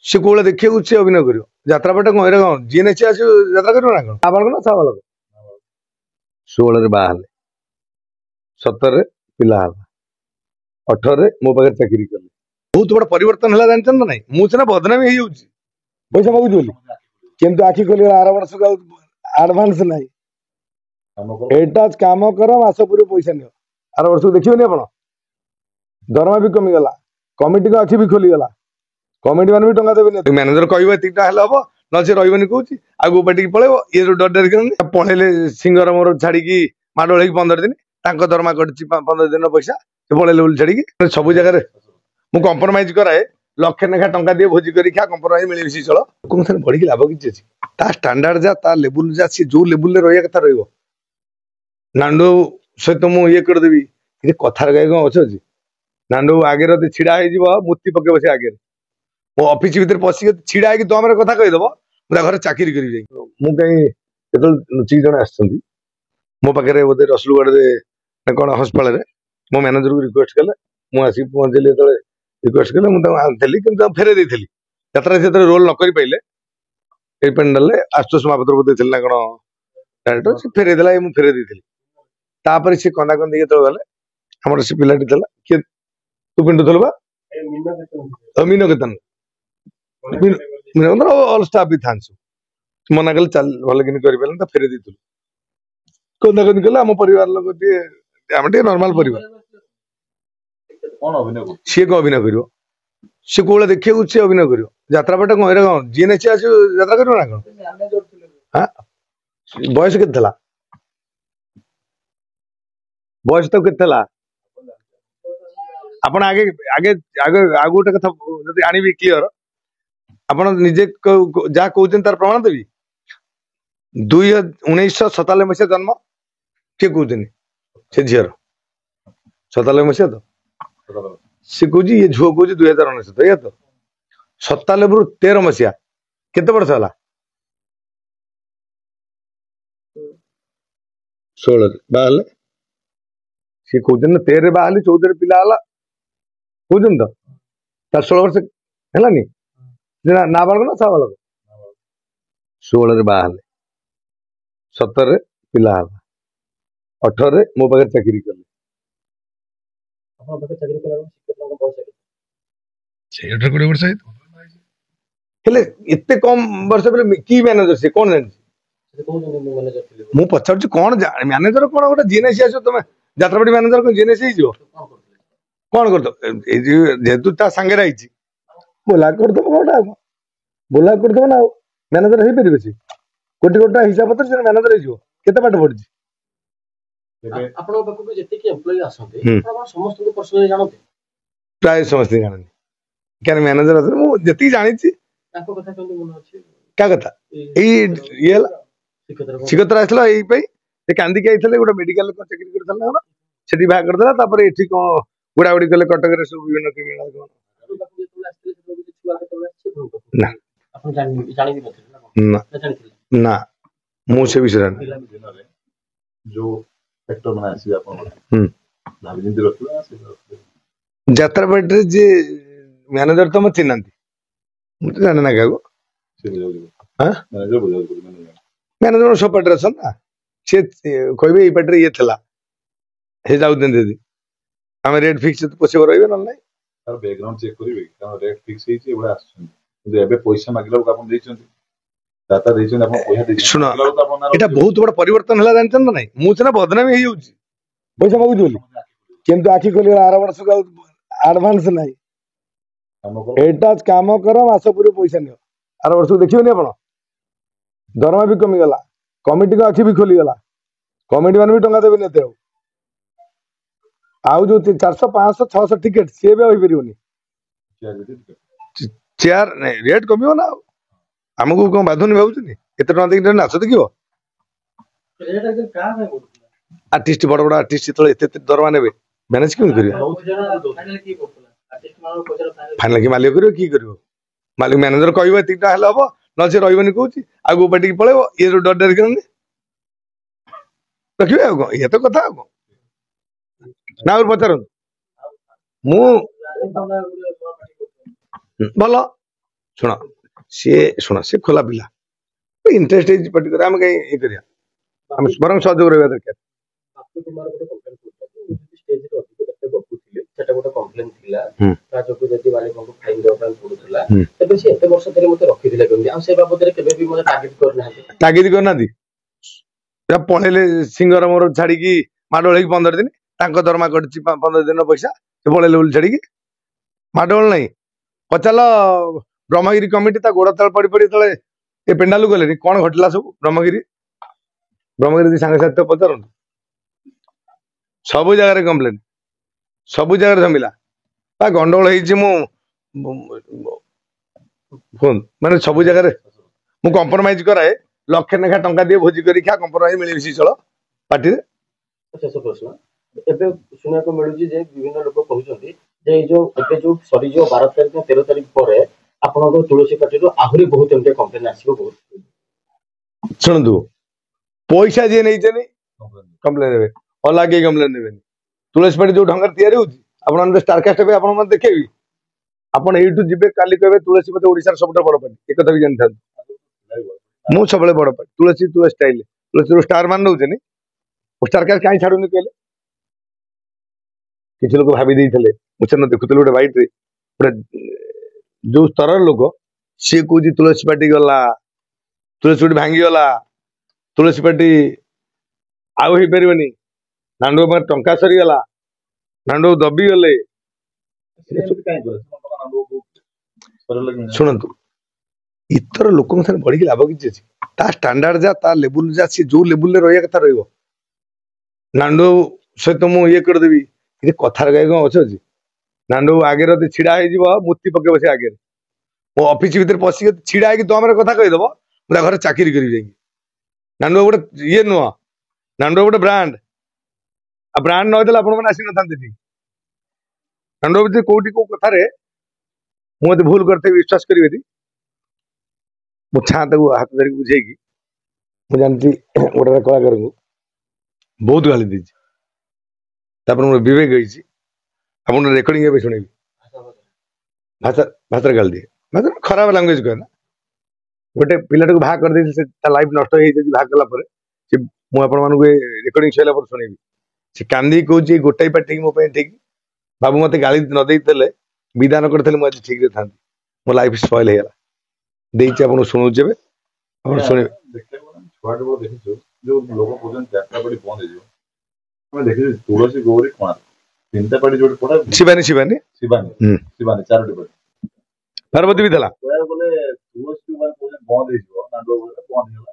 सी कौन देखिए सी अभिनय कर यात्रा पार्टी कौन कौन जी नहीं आस यात्रा कर ना कौन नाबालक ना साबालक 16 बाहर 17 पिला 18 मो पाखे चाकरी कले बहुत बड़ा परिवर्तन है जानते ना नहीं मुझे बदनामी हो पैसा मागुच बोली किंतु आखि खोली आर वर्ष को आडभांस ना एटा काम कर मास पूर्व पैसा नियो आर वर्ष को देखिए आप दरमा भी कमीगला कमिटी को आखि भी खोलीगला कमिटी मैंने भी टंका देवे मैनेजर कह एतिकटा हम ना सी रही कौच आगे पार्टी पलैब ये डर डर पलैले सिंगर मोर छाड़ी माडोल 15 दिन दरमा कटी 15 दिन पैसा पलैले बोली छाड़ी सब जगह मुझे कंप्रोमाइज कराए लक्षे लेखा टंका दिए भोजी कर कंप्रोमाइज मिलमिशी चल लोक बढ़ी लाभ किसी अच्छी स्टांडार्ड जा लेवुल जा सी जो लेवुल रहा कथा रही नांडू सहित मुझे करदेवी कथार गाय कौन अच्छे नांडू आगे छिड़ा हो मूर्ति पकेब से आगे मो ऑफिस भीतर पशिक छिड़ा है दम कथा कहीदेव मुझे घर चाकरी करी मुझे लुचिक जन आस मो पाखे बोधे रसुलगढ़ कौन हस्पिटाल मो मैनेजर को रिक्वेस्ट कले मुझे पहुंचली जो रिक्वेस्ट कले मुझे कि फेरे देती यात्रा से रोल न कर पाइले ये पेंडाल आशुतोष महापात्र बोधे थे ना कौन डायरेक्टर से फेरे देला मुझे फेरे देती तापर सी कंदाकंदी जो गले हमारे से पिलाटी किए तू पिंधुल बा mean Ketan mean all staff भी था मना कले चल भल कि कर फेरे दी कंदाकंदी कले आम परिवार लोग आम नॉर्मल परिवार सी कौन अभिनय कर सी कौन देखिए सी अभिनय कर यात्रा पार्टी कौन कौन जी नहीं आस यात्रा कर ना कौन बयस के बयस तो के आपण आगे आगे आगे आगे गोटे कथा जब आनी क्लीयर आप निजे जहाँ कहते तार प्रमाण देवी 1997 मसीहा जन्म किए कहते से झीर 97 मसीहा तो सी कह ये झुआ कह 2019 या तो 97 रु 13 मसीहा केते वर्ष है 16 बाहर सी कहते 13 बाहर 14 पिला कहते तो तार 16 वर्ष है नाबालक ना साबालक 16 बाहर 17 पिला 18 मो पाखे चाकरी कले एते कम वर्ष कि मैनेजर से कौन जानी पचार कौन मैनेजर कौन गोटे जीएनएस आस तुम यात्रापाटी मैनेजर कौन जीएनएस कौन कर जेहेतु सांगे आई बोला करदे कौटा बोला करदे ना मैनेजर हो पारे सी कोटी कोटा हिसाब पत्र से मैनेजर हो केते पाठ पढ़ी प्राय समस्त जानते क्या मैनेजर जी जानी क्या कथा ये शिकतर आसला कांदिक आई गोटे मेडिकल चाकरी कर बाहर करदेला ये कौन गुड़ा गुड़ी कले कटक सब विभिन्न क्रिमिनाल ना मु से विषय जो फैक्टर माने आसी आपन भाभी जिंदगी रखला यात्रा पार्टी जे मैनेजर तो मत चिन्हती मुझे जाने ना क्या हां मैनेजर सब पार्टी असन ना से कहबे ए पार्टी ये थला हे जाउ दिन दे हम रेट फिक्स तो पछे रहबे न नहीं तार बैकग्राउंड चेक करिवे कारण रेट फिक्स हे छै एबडा आछन কিন্তু এবে পয়সা মাগিলা আপন দেইছন্তি দাতা দেইছন্তি আপন পয়সা দেইছন্তি শুনো এটা বহুত বড় পরিবর্তন হলা জানছন না নাই মু সেনা বদনামি হেই যাଉଛି পয়সা মাগুছ বলি কিন্তু আখি खोली आर वर्ष को एडवांस নাই एटा काम कर मास पूर्व पैसा नियो आर वर्ष को देखियोनी आपण दरमा भी कमीगला कमिटी को आखि भी खोलीगला कमिटी मैंने भी टंका देवे नेते आउ जो 400 500 600 टिकट सी भी हो चेयर नहीं रेट कम ना आमको कौन बाधुनी भावुन एत टाइम नाच देख आर्टिस्ट बड़ बड़ आर्टिस्ट जो दरमा ने मैनेज क्यों कर फाइनाल की मालिक कर मालिक मैनेजर कह एतिकटा हम ना सी रही कौच आगे पार्टी पलैब ये डर डर रखिए ये तो कथा ना और पचार मु भल ଶୁଣ ସେ ଖୋଲା ପିଲା इंटरेस्ट पर्टिकुलर आम कहीं ये करिया हम बरं सहयोग रहा दरकार तागिद करना पलैले सिंगर मोर छाड़ी माडोल 15 दिन दरमा कर 15 दिन पैसा पलैले बोली छाड़ी माडोल नहीं पचाल ब्रह्मगिरी कमिटी गोड़ तल पड़ पड़ तले ये पेंडालू गले कौन घटला सब ब्रह्मगिरी सांगे साथी पचार सबु जगार कम्प्लेन सबु जगार जमिला गंडगोल माने सबु जगार मु कंप्रोमाइज कराए लक्षे लेखा टंका दिए भोजी करी खा कंप्रोमाइज मिलमिशी चल पार्टी शेष प्रश्न एबे सुनिया को मिलुजी जे विभिन्न लोक कहउछन्ती जे जो एबे जो सरी जो 12 तारिख 13 तारिख परे आपनको तुलसी पार्टी रो आहुरी बहुत एमटे कंप्लेन आसीबो बहुत सुनदु पैसा जे नै छनी कंप्लेन देबे अलग कंप्लेन देबे तुलसी पार्टी जो ढंगर तयारी होची आपण स्टार कास्ट पे आपण मन देखेबी आपण एठू जिबे काली कहबे तुलसी पार्टी ओडिसा सबटा बड़ पार्टी एक कथा भी जानथान मु सबले बड़ पार्टी तुलसी स्टाइल तुलसी रो स्टार मान नउछनी स्टार कास्ट काई छाडुनी कहले किछ लोक भाबी देइथले मुचन देखुतले गोटे बाइट रे गोटे जो स्तर लोक सी कौच तुलसी पार्टी गला तुलसी पार्टी भांगी गला तुलसी पार्टी आउ हो पारे नांडो टंका सरीगला नांडो दबी गले शुणु इतर लोक बढ़ी लाभ कि स्टांडार्ड जा लेवल जा सी जो लेवल रहा कथा रहा नांडो सहित मुझे करदेवी ये कथार गाय कौन अच्छे नांडो आगे छिड़ा हो मूर्ति पकेब से आगे मो ऑफिस भीतर पशिक छिड़ा है दम कथा कहीदेव मुझे घर चाकरी करी जाएगी नांडो गोटे ये नुह नांडो गोटे ब्रांड ब्रांड नईदे आप नांडो कौटी कौ कथार मुझे भूल करते विश्वास करेंगे मुझे हाथ धरिक बुझेगी मुझे जानती गोटे कलाकार को बहुत गाली दी मोर विवेक होती आप रेकर्डिंग ए शुणी भाषा भाषा गाली दिए मतलब खराब लांगुएज कहे ना गोटे पिलाटा को बाहा कर लाइफ नष्ट हो बाहा कलापर मुझे रेकर्डिंग सैला शुणेबी से कांदी कौच गोटाई पार्टी मो ठीक बाबू मत गाली न देते विधान करते मुझे ठीक था मो लाइफ स्पॉइल हो गला शुणुचे शुणे जो लोग यात्रा बाड़ी बंद हो देखिए तुलसी गौरी कुमार तीनटा पार्टी जो पड़ा शिवानी शिवानी शिवानी शिवानी चारोटी पार्टी पार्वती भी था बोले तुलसी बंद हो नांडो बंद हो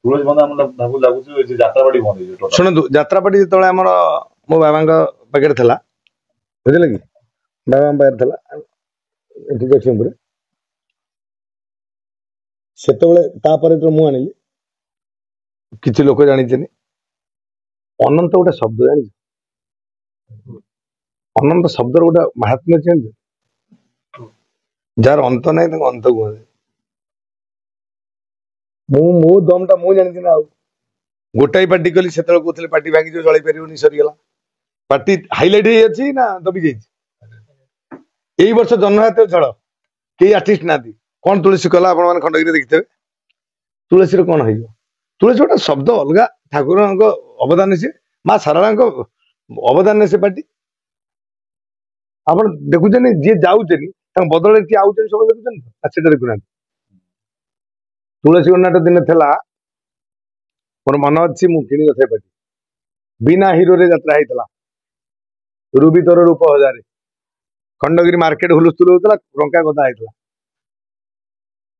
तुलसी बंद भाव लगुच यात्रा बाड़ी बंद हो शुणु यात्रा पार्टी जो मो बाबा पाखे था बुझे कि बाबा पाखे जगतसिंहपुर से मुझे आनिली किसी लोक जानी अनंत गोटे शब्द जानी अनंत शब्द गोटे महात्म्य जान जार अंत ना अंत कहते मो दम टा मुझे जानी ना गोटाई पार्टी कली से कहते पार्टी भांगी जो जल पार सरीगला पार्टी हाइलाइट हो ना दबी जाइए वर्ष जन्मजात छड़ कई आर्टिस्ट ना कौन तुलसी कला आप खंडगिरी देखिथे तुलसी कौन हो तुलसी गोटे शब्द अलग ठाकुर अवदान से माँ सारा अवदान से पार्टी आप देखुचे जी जाऊे बदल किए आउे सब देखुन देखुना तुलसी गन्नाट दिन था मोर मन अच्छी मुझे किणी थे पार्टी बिना हिरो रे यात्रा होता रूबी तोर रूप हजार खंडगिरी मार्केट हुलस्थुल होता टंका गदा होता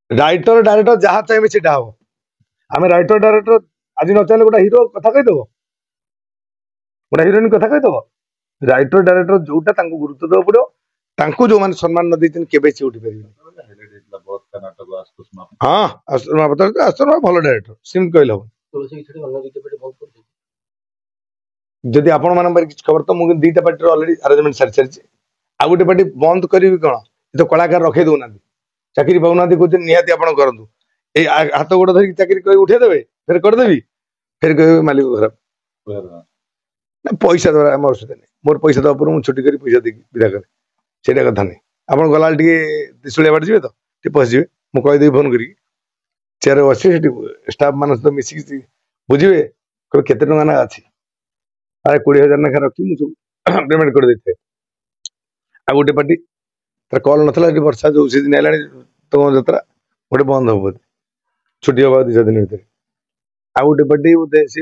राइटर डायरेक्टर जहाँ चाहिए सीटा हम आम राइटर डायरेक्टर आज न चाहिए गोटे हिरो कथा कहीदेव गोटे हिरोइन कथा कहीदेव राइटर डायरेक्टर जोटा गुरुत्व देव पड़ो जो मैंने सम्मान न देते केवे से उठी पारे हाँ भल डायरेक्टर सिम कहले हम जदि आपण मान खबर तो मुझे दीटा पार्टी अलरेडी आरेंजमेंट सारी सारी आ गोटे पार्टी बंद करी कौन तो कलाकार रखे दौना चाकरी पाऊना कहते निहाती आप करूँ ये हाथ गोड़ धरिक चाकरी कह उठेदेवे फिर करदेवी फिर कह मालिक खराब ना पैसा द्वारा आम असुविधा नहीं मोर पैसा दवा पर छुट्टी कर पैसा देकी विदा करे से कथा नहीं आप गला त्रिशूलिया बाट जी तो ଟିକେ ପଶିଯିବେ ମୁଁ କହିଦେବି ଫୋନ କରିକି ଚେୟାରରେ ବସିବେ ସେଠି ଷ୍ଟାଫ ମାନଙ୍କ ସହିତ ମିଶିକି ବୁଝିବେ କହିବେ କେତେ ଟଙ୍କା ନା ଅଛି ଆରେ 20,000 ଲେଖା ରଖି ମୁଁ ସବୁ ପେମେଣ୍ଟ କରିଦେଇଥାଏ। ଆଉ ଗୋଟେ ପାର୍ଟି ତାର କଲ୍ ନଥିଲା ଏଠି ବର୍ଷା ଯୋଉ ସେଦିନ ହେଲାଣି ତମ ଯାତ୍ରା ଗୋଟେ ବନ୍ଦ ହବ ବୋଧେ ଛୁଟି ହବ 2-4 ଦିନ ଭିତରେ। ଆଉ ଗୋଟେ ପାର୍ଟି ବୋଧେ ସେ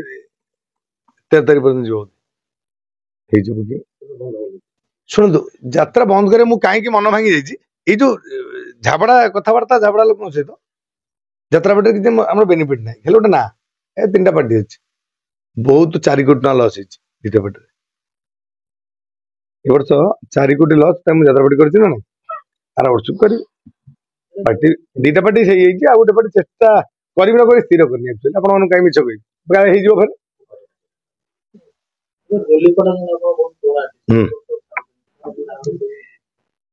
13 ତାରିଖ ପର୍ଯ୍ୟନ୍ତ ଯିବ ବୋଧେ ହେଇଯିବ କି ଶୁଣନ୍ତୁ ଯାତ୍ରା ବନ୍ଦ କରିବା ମୁଁ କାହିଁକି ମନ ଭାଙ୍ଗି ଯାଇଛି ଏଇ ଯୋଉ ଝାବଡା କଥାବାର୍ତ୍ତା ଝାବଡା ଲୋକଙ୍କ ସହିତ ଯାତ୍ରା ପାର୍ଟିରେ କିଛି ଆମର ବେନିଫିଟ ନାହିଁ ହେଲେ ଗୋଟେ ନା ଏ 3ଟା ପାର୍ଟି ଅଛି ବହୁତ 4 କୋଟି ଟଙ୍କା ଲସ୍ ହେଇଛି 2ଟା ପାର୍ଟିରେ ଏ ବର୍ଷ 4 କୋଟି ଲସ୍ ତା ମୁଁ ଯାତ୍ରା ପାର୍ଟି କରିଛି ନା ନାଇଁ ଆର ବର୍ଷକୁ କରିବି ପାର୍ଟି 2ଟା ପାର୍ଟି ହେଇଯାଇଛି ଆଉ ଗୋଟେ ପାର୍ଟି ଚେଷ୍ଟା କରିବି ନା କରି ସ୍ଥିର କରିନି ଆକ୍ଚୁଆଲି ଆପଣ ମାନଙ୍କୁ କାହିଁ ମିଛ କହିବି ପ୍ରାୟ ହେଇଯିବ ଫେରେ ହୁଁ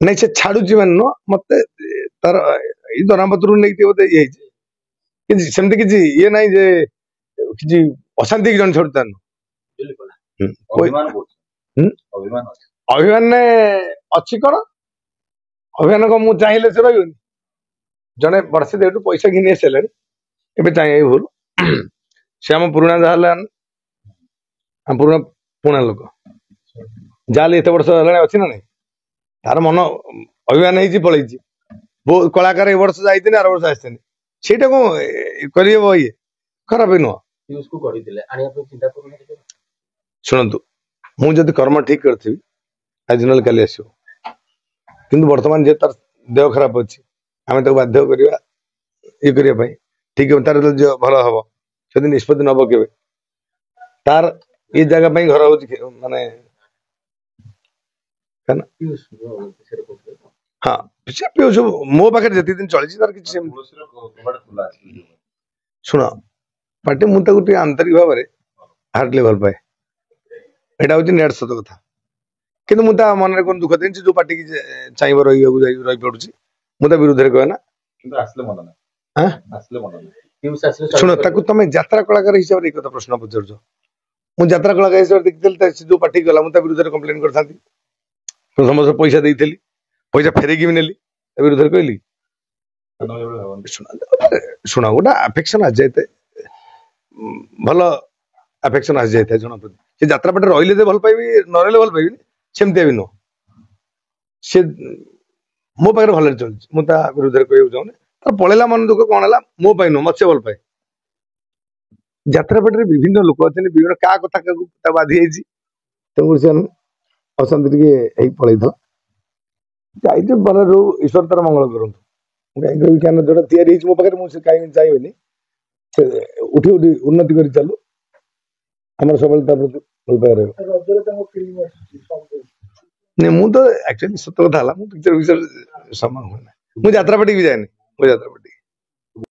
ନାଇଁ ସେ ଛାଡୁଛି ମାନେ ନୁହଁ ମତେ ତାର ଏଇ ଦରମାପତ୍ରରୁ ନେଇକି ବୋଧେ ଇଏ ହେଇଛି କିଛି ସେମିତି କିଛି ଇଏ ନାହିଁ ଯେ କିଛି ଅଶାନ୍ତି କି ଜଣେ ଛାଡୁଛି ତାର ନୁହଁ। ଅଭିମାନ କରୁଛି ହୁଁ? ଅଭିମାନ ଅଛି ଅଭିମାନ ଅଛି କଣ ଅଭିମାନ କଣ ମୁଁ ଚାହିଁଲେ ସେ ରହିବନି ଜଣେ ବର୍ଷେ ଦେହଠୁ ପଇସା ଘିନି ଆସିଲାଣି ଏବେ ଚାହିଁବା ଭୁଲ ସେ ଆମ ପୁରୁଣା ଯାହା ହେଲେ ଆମ ପୁରୁଣା ପୁରୁଣା ଲୋକ ଯାହାହେଲେ ଏତେ ବର୍ଷ ହେଲାଣି ଅଛି ନା ନାଇଁ ତାର ମନ ଅଭିମାନ ହେଇଛି ପଳେଇଛି ବହୁତ କଳାକାର ଏ ବର୍ଷ ଯାଇଛନ୍ତି ଆର ବର୍ଷ ଆସିଛନ୍ତି ସେଇଟା କଣ କରିହେବ ଇଏ ଖରାପ ନୁହଁ ନ୍ୟୁଜକୁ କରିଥିଲେ ଆଣିବା ପାଇଁ ଚିନ୍ତା କରୁନାହାନ୍ତି ଶୁଣନ୍ତୁ ମୁଁ ଯଦି କର୍ମ ଠିକ କରିଥିବି ଆଜି ନହେଲେ କାଲି ଆସିବ କିନ୍ତୁ ବର୍ତ୍ତମାନ ଯେହେତୁ ତାର ଦେହ ଖରାପ ଅଛି ଆମେ ତାକୁ ବାଧ୍ୟ କରିବା ଇଏ କରିବା ପାଇଁ ଠିକ ତାର ଯେତେବେଳେ ଭଲ ହବ ଯଦି ନିଷ୍ପତ୍ତି ନବ କେବେ ତାର ଏଇ ଜାଗା ପାଇଁ ଘର ହଉଛି ମାନେ ବିଷୟରେ କହୁଥିଲେ ତ। ହଁ ସେ ପିଉଛୁ ମୋ ପାଖରେ ଯେତିକି ଦିନ ଚଳିଛି ତାର କିଛି ସେମିତି ତୁଳସୀର କବାଟ ଖୋଲା ଅଛି ଶୁଣ ପାର୍ଟି ମୁଁ ତାକୁ ଟିକେ ଆନ୍ତରିକ ଭାବରେ ହାର୍ଟଲି ଭଲ ପାଏ ଏଇଟା ହଉଛି ନେଟ୍ ସତ କଥା କିନ୍ତୁ ମୁଁ ତା ମନରେ କଣ ଦୁଃଖ ଦେଇଛି ଯୋଉ ପାର୍ଟିକି ଚାହିଁବ ରହିବାକୁ ରହିପଡୁଛି ମୁଁ ତା ବିରୁଦ୍ଧରେ କହେ ନା କିନ୍ତୁ ଆସିଲେ ମନ ନାହିଁ ଆଁ? ଆସିଲେ ମନ ନାହିଁ ନ୍ୟୁଜ ଆସିଲେ ଶୁଣ ତାକୁ ତମେ ଯାତ୍ରା କଳାକାର ହିସାବରେ ଏଇ କଥା ପ୍ରଶ୍ନ ପଚାରୁଛ ମୁଁ ଯାତ୍ରା କଳାକାର ହିସାବରେ ଦେଖିଥିଲି ସେ ଯୋଉ ପାର୍ଟି ଗଲା ମୁଁ ତା ବିରୁଦ୍ଧରେ କମ୍ପ୍ଲେନ କରିଥାନ୍ତି ସମସ୍ତେ ପଇସା ଦେଇଥିଲି ପଇସା ଫେରେଇକି ବି ନେଲି ତା ବିରୁଦ୍ଧରେ କହିଲି ସାନ ଭାଇ ଭଳି ଭାବନ୍ତି ଶୁଣ ଗୋଟେ ଆଫେକ୍ସନ ଆସିଯାଇଥାଏ ଭଲ ଆଫେକ୍ସନ ଆସିଯାଇଥାଏ ଜଣ ପ୍ରତି ସେ ଯାତ୍ରା ପାର୍ଟି ରହିଲେ ଯେ ଭଲ ପାଇବି ନ ରହିଲେ ଭଲ ପାଇବିନି ସେମିତିଆ ବି ନୁହଁ ସେ ମୋ ପାଖରେ ଭଲରେ ଚଳିଛି ମୁଁ ତା ବିରୁଦ୍ଧରେ କହିବାକୁ ଚାହୁଁନି ତାର ପଳେଇଲା ମନ ଦୁଃଖ କଣ ହେଲା ମୋ ପାଇଁ ନୁହଁ ମତେ ଭଲ ପାଏ ଯାତ୍ରା ପାର୍ଟିରେ ବିଭିନ୍ନ ଲୋକ ଅଛନ୍ତି ବିଭିନ୍ନ କାହା କଥା କାହାକୁ ତା ବାଧି ଯାଇଛି ତେଣୁ ସେ ଅଶାନ୍ତି ଟିକେ ହେଇ ପଳେଇଥିଲା ଯାଇଛୁ ଭଲ ରହୁ ଈଶ୍ୱର ତାର ମଙ୍ଗଳ କରନ୍ତୁ ମୁଁ କାହିଁକି କହିବି କାରଣ ଯୋଉଟା ତିଆରି ହେଇଛି ମୋ ପାଖରେ ମୁଁ ସେ କାହିଁକି ଚାହିଁବିନି ସେ ଉଠି ଉଠି ଉନ୍ନତି କରି ଚାଲୁ ଆମର ସବୁବେଳେ ତା ପ୍ରତି ଭଲ ପାଇବା ରହିବ ନାଇଁ ମୁଁ ତ ଆକ୍ଚୁଆଲି ସତ କଥା ହେଲା ମୁଁ ପିକ୍ଚର ବିଷୟରେ ସମୟ ହୁଏ ନା ମୁଁ ଯାତ୍ରା ପାର୍ଟି ବି ଯାଏନି ମୁଁ ଯାତ୍ରା ପାର୍ଟି